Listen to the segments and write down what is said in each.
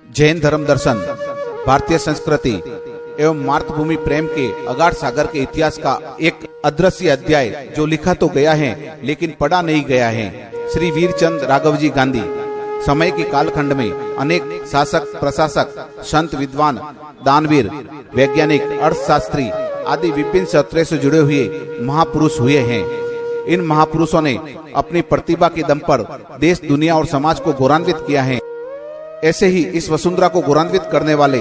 जैन धर्म दर्शन भारतीय संस्कृति एवं मातृभूमि प्रेम के अगाध सागर के इतिहास का एक अदृश्य अध्याय जो लिखा तो गया है लेकिन पढ़ा नहीं गया है। श्री वीरचंद राघवजी गांधी समय के कालखंड में अनेक शासक, प्रशासक, संत, विद्वान, दानवीर, वैज्ञानिक, अर्थशास्त्री आदि विभिन्न क्षेत्रों से जुड़े हुए महापुरुष हुए हैं। इन महापुरुषों ने अपनी प्रतिभा के दम पर देश, दुनिया और समाज को गौरवान्वित किया है। ऐसे ही इस वसुंधरा को गौरवान्वित करने वाले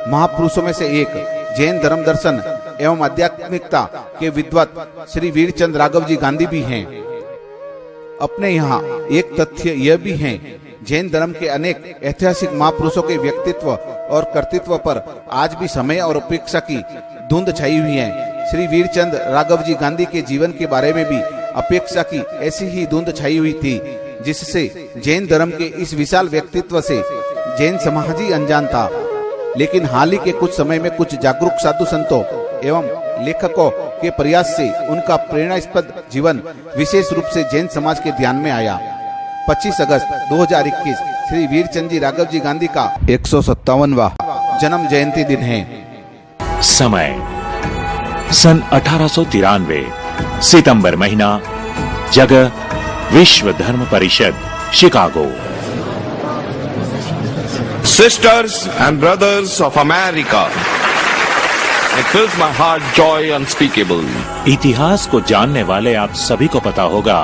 महापुरुषों में से एक जैन धर्म दर्शन एवं आध्यात्मिकता के विद्वत श्री वीरचंद राघवजी गांधी भी हैं। अपने यहाँ एक तथ्य यह भी है, जैन धर्म के अनेक ऐतिहासिक महापुरुषों के व्यक्तित्व और कर्तृत्व पर आज भी समय और उपेक्षा की धुंध छाई हुई है। श्री वीरचंद राघवजी गांधी के जीवन के बारे में भी अपेक्षा की ऐसी ही धुंध छाई हुई थी, जिससे जैन धर्म के इस विशाल व्यक्तित्व से जैन समाज ही अनजान था। लेकिन हाल ही के कुछ समय में कुछ जागरूक साधु संतों एवं लेखकों के प्रयास से उनका प्रेरणास्पद जीवन विशेष रूप से जैन समाज के ध्यान में आया। 25 अगस्त 2021 श्री वीरचंद जी राघवजी गांधी का 157वां जन्म जयंती दिन है। समय सन 1893 सितंबर महीना, जगह विश्व धर्म परिषद, Chicago. Sisters and brothers of America, it fills my heart joy unspeakable. इतिहास को जानने वाले आप सभी को पता होगा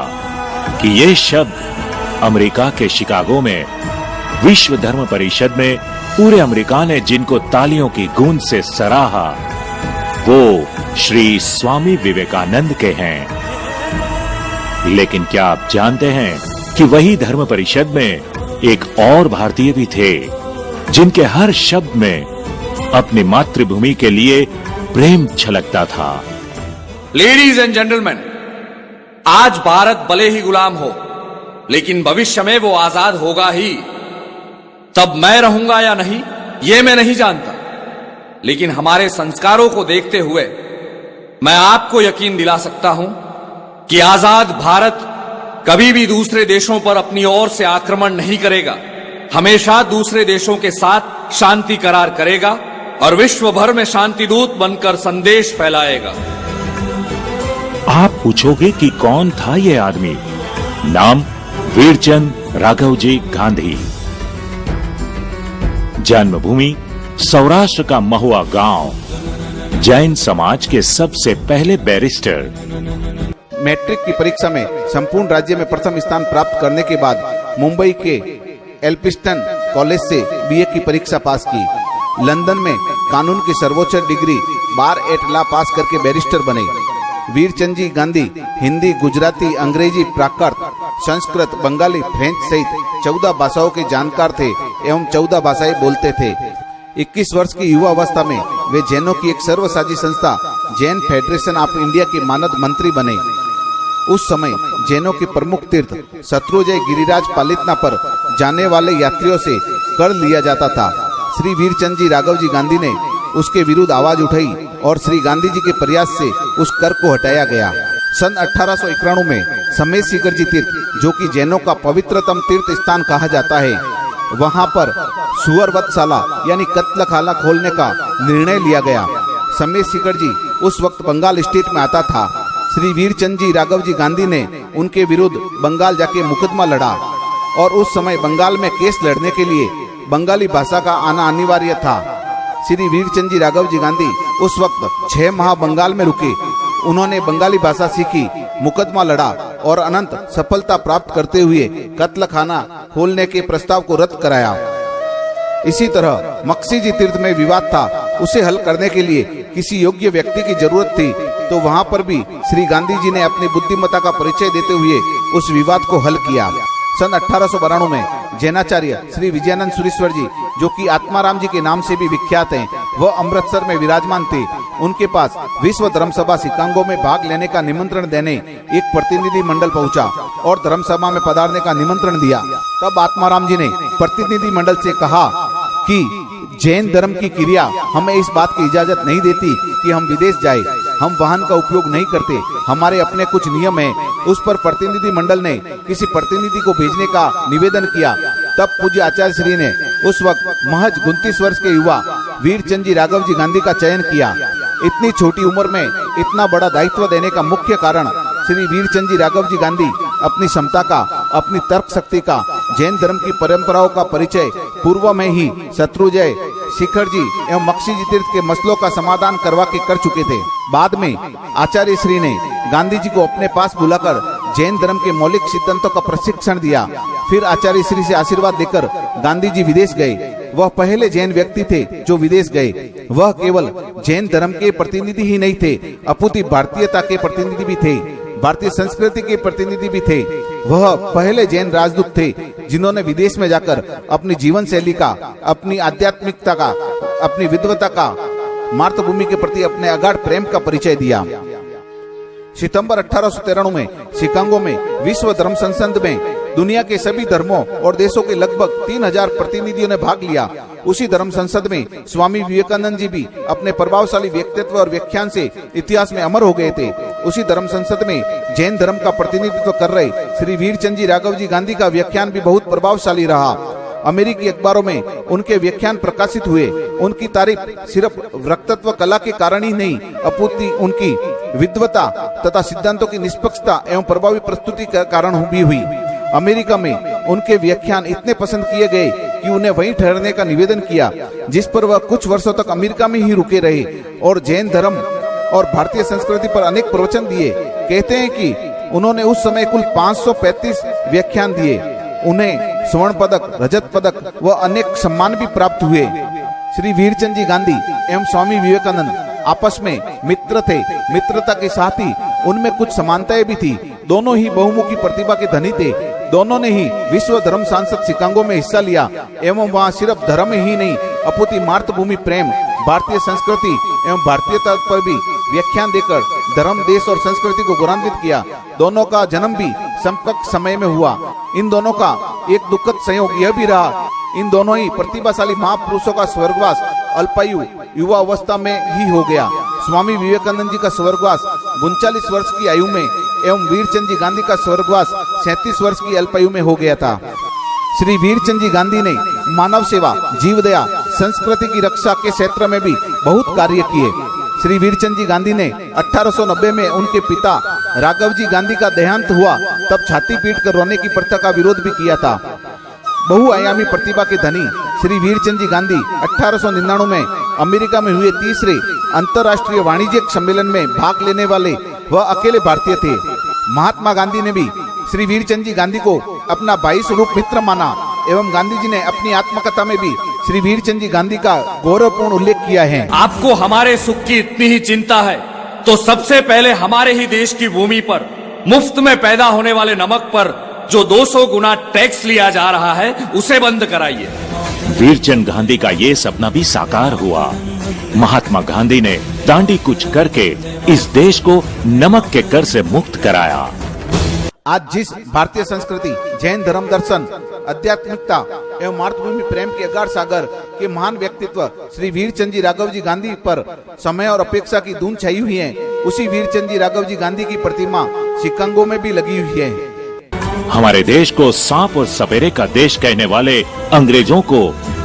कि ये शब्द अमेरिका के शिकागो में विश्व धर्म परिषद में पूरे अमेरिका ने जिनको तालियों की गूंज से सराहा, वो श्री स्वामी विवेकानंद के हैं। लेकिन क्या आप जानते हैं कि वही धर्म परिषद में एक और भारतीय भी थे, जिनके हर शब्द में अपनी मातृभूमि के लिए प्रेम छलकता था। लेडीज एंड जेंटलमैन, आज भारत भले ही गुलाम हो, लेकिन भविष्य में वो आजाद होगा ही। तब मैं रहूंगा या नहीं, ये मैं नहीं जानता, लेकिन हमारे संस्कारों को देखते हुए मैं आपको यकीन दिला सकता हूं कि आजाद भारत कभी भी दूसरे देशों पर अपनी ओर से आक्रमण नहीं करेगा, हमेशा दूसरे देशों के साथ शांति करार करेगा और विश्व भर में शांति दूत बनकर संदेश फैलाएगा। आप पूछोगे कि कौन था ये आदमी? नाम वीरचंद राघवजी गांधी। जन्मभूमि सौराष्ट्र का महुआ गांव। जैन समाज के सबसे पहले बैरिस्टर। मैट्रिक की परीक्षा में संपूर्ण राज्य में प्रथम स्थान प्राप्त करने के बाद मुंबई के एल्फिंस्टन कॉलेज से बीए की परीक्षा पास की। लंदन में कानून की सर्वोच्च डिग्री बार एट लॉ पास करके बैरिस्टर बने। वीरचंद जी गांधी हिंदी, गुजराती, अंग्रेजी, प्राकृत, संस्कृत, बंगाली, फ्रेंच सहित 14 भाषाओं के जानकार थे एवं 14 भाषाएं बोलते थे। 21 वर्ष की युवा अवस्था में वे जैनों की एक सर्वसाझी संस्था जैन फेडरेशन ऑफ इंडिया के मानद मंत्री बने। उस समय जैनों के प्रमुख तीर्थ शत्रुंजय गिरिराज पालितना पर जाने वाले यात्रियों से कर लिया जाता था। श्री वीरचंद जी राघवजी गांधी ने उसके विरुद्ध आवाज उठाई और श्री गांधी जी के प्रयास से उस कर को हटाया गया। सन 1891 में समेत शिखर जी तीर्थ, जो कि जैनों का पवित्रतम तीर्थ स्थान कहा जाता है, वहां पर सुअरवधशाला यानी कत्लखाना खोलने का निर्णय लिया गया। समेत शिखर जी उस वक्त बंगाल स्टेट में आता था। श्री वीरचंद जी राघवजी गांधी ने उनके विरुद्ध बंगाल जाके मुकदमा लड़ा और उस समय बंगाल में केस लड़ने के लिए बंगाली भाषा का आना अनिवार्य था। श्री वीरचंद जी राघवजी गांधी उस वक्त 6 माह बंगाल में रुके। उन्होंने बंगाली भाषा सीखी, मुकदमा लड़ा और अनंत सफलता प्राप्त करते हुए कत्लखाना खोलने के प्रस्ताव को रद्द कराया। इसी तरह मक्सीजी तीर्थ में विवाद था, उसे हल करने के लिए किसी योग्य व्यक्ति की जरूरत थी, तो वहां पर भी श्री गांधी जी ने अपनी बुद्धिमत्ता का परिचय देते हुए उस विवाद को हल किया। सन 1892 में जैनाचार्य श्री विजयानंद सुरेश्वर जी, जो कि आत्माराम जी के नाम से भी विख्यात हैं, वह अमृतसर में विराजमान थे। उनके पास विश्व धर्म सभा शिकागो में भाग लेने का निमंत्रण देने एक प्रतिनिधि मंडल पहुंचा और धर्म सभा में पधारने का निमंत्रण दिया। तब आत्माराम जी ने प्रतिनिधि मंडल से कहा कि जैन धर्म की क्रिया हमें इस बात की इजाजत नहीं देती कि हम विदेश जाए, हम वाहन का उपयोग नहीं करते, हमारे अपने कुछ नियम हैं। उस पर प्रतिनिधि मंडल ने किसी प्रतिनिधि को भेजने का निवेदन किया। तब पूज्य आचार्य श्री ने उस वक्त महज 29 वर्ष के युवा वीरचंद जी राघव जी गांधी का चयन किया। इतनी छोटी उम्र में इतना बड़ा दायित्व देने का मुख्य कारण श्री वीरचंद जी राघव जी गांधी अपनी क्षमता का, अपनी तर्क शक्ति का, जैन धर्म की परंपराओं का परिचय पूर्व में ही शत्रुंजय, शिखर जी एवं मक्षी जी तीर्थ के मसलों का समाधान करवा के कर चुके थे। बाद में आचार्य श्री ने गांधी जी को अपने पास बुलाकर जैन धर्म के मौलिक सिद्धांतों का प्रशिक्षण दिया। फिर आचार्य श्री से आशीर्वाद लेकर गांधी जी विदेश गए। वह पहले जैन व्यक्ति थे जो विदेश गए। वह केवल जैन धर्म के प्रतिनिधि ही नहीं थे, अपितु भारतीयता के प्रतिनिधि भी थे, भारतीय संस्कृति के प्रतिनिधि भी थे। वह पहले जैन राजदूत थे जिन्होंने विदेश में जाकर अपनी जीवन शैली का, अपनी आध्यात्मिकता का, अपनी विद्वता का, मातृभूमि के प्रति अपने अगाध प्रेम का परिचय दिया। सितंबर 1893 में शिकागो में विश्व धर्म संसद में दुनिया के सभी धर्मों और देशों के लगभग 3000 प्रतिनिधियों ने भाग लिया। उसी धर्म संसद में स्वामी विवेकानंद जी भी अपने प्रभावशाली व्यक्तित्व और व्याख्यान से इतिहास में अमर हो गए थे। उसी धर्म संसद में जैन धर्म का प्रतिनिधित्व कर रहे श्री वीरचंद जी राघव जी गांधी का व्याख्यान भी बहुत प्रभावशाली रहा। अमेरिकी अखबारों में उनके व्याख्यान प्रकाशित हुए। उनकी तारीफ सिर्फ वक्तृत्व कला के कारण ही नहीं, अपितु उनकी विद्वता तथा सिद्धांतों की निष्पक्षता एवं प्रभावी प्रस्तुति के कारण भी हुई। अमेरिका में उनके व्याख्यान इतने पसंद किए गए कि उन्हें वहीं ठहरने का निवेदन किया, जिस पर वह कुछ वर्षों तक अमेरिका में ही रुके रहे और जैन धर्म और भारतीय संस्कृति पर अनेक प्रवचन दिए। कहते हैं कि उन्होंने उस समय कुल 535 व्याख्यान दिए। उन्हें स्वर्ण पदक, रजत पदक व अनेक सम्मान भी प्राप्त हुए। श्री वीरचंद जी गांधी एवं स्वामी विवेकानंद आपस में मित्र थे। मित्रता के साथ ही उनमें कुछ समानताएं भी थी। दोनों ही बहुमुखी प्रतिभा के धनी थे। दोनों ने ही विश्व धर्म संसद शिकागो में हिस्सा लिया एवं वहां सिर्फ धर्म ही नहीं, अपितु मातृभूमि प्रेम, भारतीय संस्कृति एवं भारतीयता पर भी व्याख्यान देकर धर्म, देश और संस्कृति को गौरवान्वित किया। दोनों का जन्म भी समकक्ष समय में हुआ। इन दोनों का एक दुखद संयोग यह भी रहा, इन दोनों ही प्रतिभाशाली महापुरुषों का स्वर्गवास अल्पायु युवा अवस्था में ही हो गया। स्वामी विवेकानंद जी का स्वर्गवास 39 वर्ष की आयु में एवं वीरचंद जी गांधी का स्वर्गवास 37 वर्ष की अल्पायु में हो गया था। श्री वीरचंद जी गांधी ने मानव सेवा, जीव दया, संस्कृति की रक्षा के क्षेत्र में भी बहुत कार्य किए। श्री वीरचंद जी गांधी ने 1890 में उनके पिता राघव जी गांधी का देहांत हुआ, तब छाती पीट कर रोने की प्रथा का विरोध भी किया था। बहुआयामी प्रतिभा के धनी श्री वीरचंद जी गांधी 1899 में अमेरिका में हुए तीसरे अंतर्राष्ट्रीय वाणिज्यिक सम्मेलन में भाग लेने वाले वह अकेले भारतीय थे। महात्मा गांधी ने भी श्री वीरचंद जी गांधी को अपना 22 स्वरूप मित्र माना एवं गांधी जी ने अपनी आत्मकथा में भी श्री वीरचंद जी गांधी का गौरवपूर्ण उल्लेख किया है। आपको हमारे सुख की इतनी ही चिंता है तो सबसे पहले हमारे ही देश की भूमि पर मुफ्त में पैदा होने वाले नमक पर जो 200 गुना टैक्स लिया जा रहा है उसे बंद कराइए। वीरचंद गांधी का ये सपना भी साकार हुआ। महात्मा गांधी ने दांडी कूच करके इस देश को नमक के कर से मुक्त कराया। आज जिस भारतीय संस्कृति, जैन धर्म दर्शन, आध्यात्मिकता एवं मातृभूमि प्रेम के अगाध सागर के महान व्यक्तित्व श्री वीरचंद जी राघव जी गांधी पर समय और अपेक्षा की धूम छाई हुई है, उसी वीरचंद जी राघव जी गांधी की प्रतिमा शिकागो में भी लगी हुई है। हमारे देश को सांप और सपेरे का देश कहने वाले अंग्रेजों को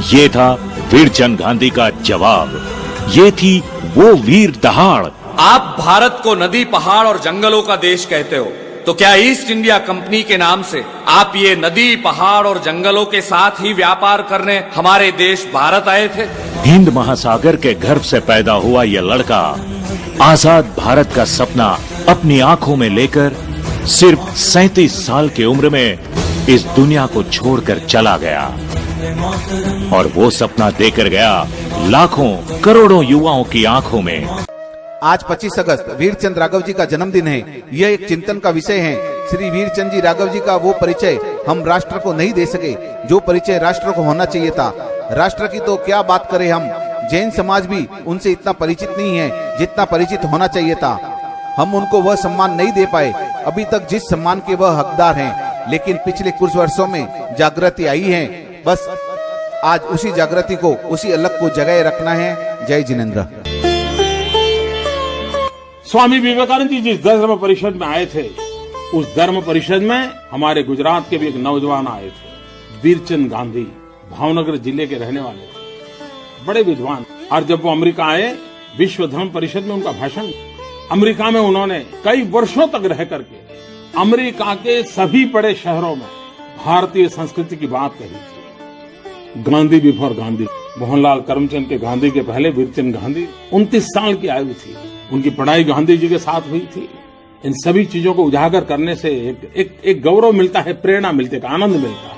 ये था वीरचंद गांधी का जवाब। ये थी वो वीर दहाड़। आप भारत को नदी, पहाड़ और जंगलों का देश कहते हो, तो क्या ईस्ट इंडिया कंपनी के नाम से आप ये नदी, पहाड़ और जंगलों के साथ ही व्यापार करने हमारे देश भारत आए थे? हिंद महासागर के गर्भ से पैदा हुआ यह लड़का आजाद भारत का सपना अपनी आंखों में लेकर सिर्फ 37 साल की उम्र में इस दुनिया को छोड़कर चला गया और वो सपना देकर गया लाखों करोड़ों युवाओं की आंखों में। आज 25 अगस्त वीरचंद राघव जी का जन्मदिन है। यह एक चिंतन का विषय है। श्री वीरचंद जी राघव जी का वो परिचय हम राष्ट्र को नहीं दे सके जो परिचय राष्ट्र को होना चाहिए था। राष्ट्र की तो क्या बात करें हम, जैन समाज भी उनसे इतना परिचित नहीं है जितना परिचित होना चाहिए था। हम उनको वह सम्मान नहीं दे पाए अभी तक जिस सम्मान के वह हकदार हैं, लेकिन पिछले कुछ वर्षों में जागृति आई है। बस आज उसी जागृति को, उसी अलग को जगाए रखना है। जय जिनेंद्र। स्वामी विवेकानंद जी जिस धर्म परिषद में आए थे, उस धर्म परिषद में हमारे गुजरात के भी एक नौजवान आए थे। वीरचंद गांधी भावनगर जिले के रहने वाले थे, बड़े विद्वान। और जब वो अमेरिका आए, विश्व धर्म परिषद में उनका भाषण, अमेरिका में उन्होंने कई वर्षों तक रह करके अमेरिका के सभी बड़े शहरों में भारतीय संस्कृति की बात कही थी। गांधी बिफोर गांधी, मोहनलाल करमचंद के गांधी के पहले वीरचंद गांधी 29 साल की आयु थी। उनकी पढ़ाई गांधी जी के साथ हुई थी। इन सभी चीजों को उजागर करने से एक गौरव मिलता है, प्रेरणा मिलती है, आनंद मिलता है।